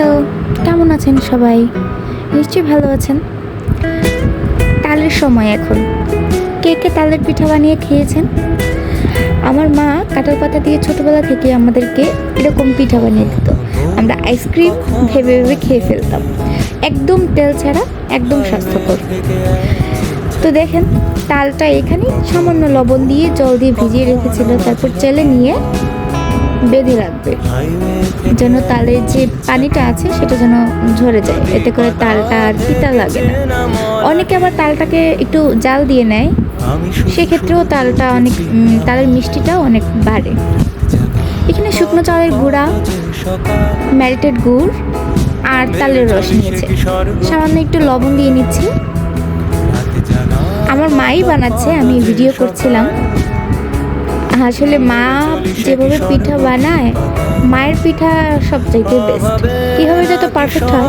Hello, কেমন আছেন সবাই? নিশ্চয়ই ভালো আছেন। তালের সময় এখন। কে কে তালের পিঠা বানিয়ে খেয়েছেন? আমার মা কাঁঠাল পাতা দিয়ে ছোটবেলা থেকে আমাদেরকে এরকম পিঠা বানিয়ে দিত। আমরা আইসক্রিম ভেবে ভেবে খেয়ে ফেলতাম। একদম তেল ছাড়া, একদম স্বাস্থ্যকর। তো দেখেন, তালটা এখানে সামান্য লবণ দিয়ে জল দিয়ে ভিজিয়ে রেখেছিল, তারপর চেলে নিয়ে বেঁধে রাখবে যেন তালের যে পানিটা আছে সেটা যেন ঝরে যায়, এতে করে তালটা আর পিতা লাগে না। অনেকে আবার তালটাকে একটু জাল দিয়ে নেয়, সেক্ষেত্রেও তালের মিষ্টিটাও অনেক বাড়ে। এখানে শুকনো চালের গুঁড়া, মেল্টেড গুড় আর তালের রস নিয়েছে, সামান্য একটু লবণ দিয়ে নিচ্ছি। আমার মাই বানাচ্ছে, আমি ভিডিও করছিলাম। আসলে মা যেভাবে পিঠা বানায়, মায়ের পিঠা সবচাইতে বেস্ট। কীভাবে যত পারফেক্ট হয়।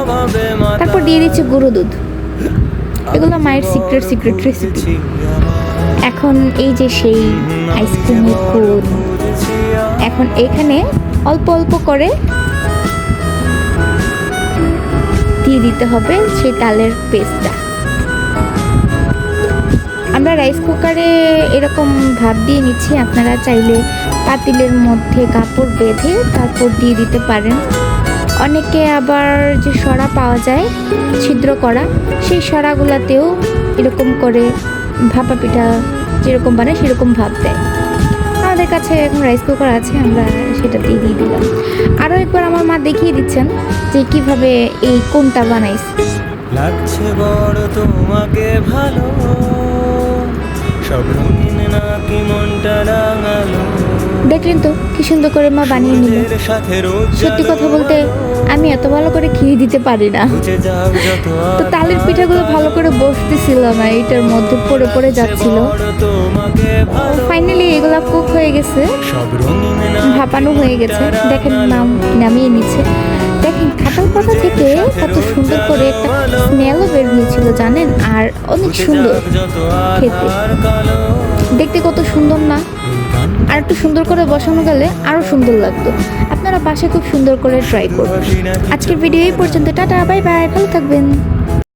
তারপর দিয়ে দিচ্ছি গুঁড়ো দুধ। এগুলো মায়ের সিক্রেট রেসিপি। এখন এই যে সেই আইসক্রিমের কোন, এখন এখানে অল্প অল্প করে দিয়ে দিতে হবে সেই তালের পেস্টটা। আমরা রাইস কুকারে এরকম ভাপ দিয়ে নিচ্ছি, আপনারা চাইলে পাতিলের মধ্যে কাপড় বেঁধে তারপর দিয়ে দিতে পারেন। অনেকে আবার যে সরা পাওয়া যায় ছিদ্র করা, সেই সরাগুলাতেও এরকম করে ভাপা পিঠা যেরকম বানায় সেরকম ভাপ দেয়। আমাদের কাছে এখন রাইস কুকার আছে, আমরা সেটা দিয়ে দিলাম। আরও একবার আমার মা দেখিয়ে দিচ্ছেন যে কিভাবে এই কোনটা বানাইছে। লাগছে বড় তোমাকে ভালো, সব রঙিন নাকি মনটা রাঙালো। দেখলেন তো কি সুন্দর করে মা বানিয়ে নিল। সত্যি কথা বলতে আমি এত ভালো করে খেয়ে দিতে পারি না। তো তালের পিঠাগুলো ভালো করে বসতেছিল না, এটার মধ্যে পড়ে পড়ে যাচ্ছিল। ফাইনালি এগুলা কুক হয়ে গেছে, ভাপানো হয়ে গেছে। দেখেন নামিয়ে নিচ্ছে। দেখেন কাঁঠাল পাতা থেকে কত সুন্দর করে একটা স্মেলও বের হয়েছিল জানেন, আর অনেক সুন্দর খেতে, দেখতে কত সুন্দর না? আর একটু সুন্দর করে বসানো গেলে আরও সুন্দর লাগতো। আপনারা বাসায় খুব সুন্দর করে ট্রাই করুন। আজকের ভিডিও এই পর্যন্ত। টাটা, বাই বাই, ভালো থাকবেন।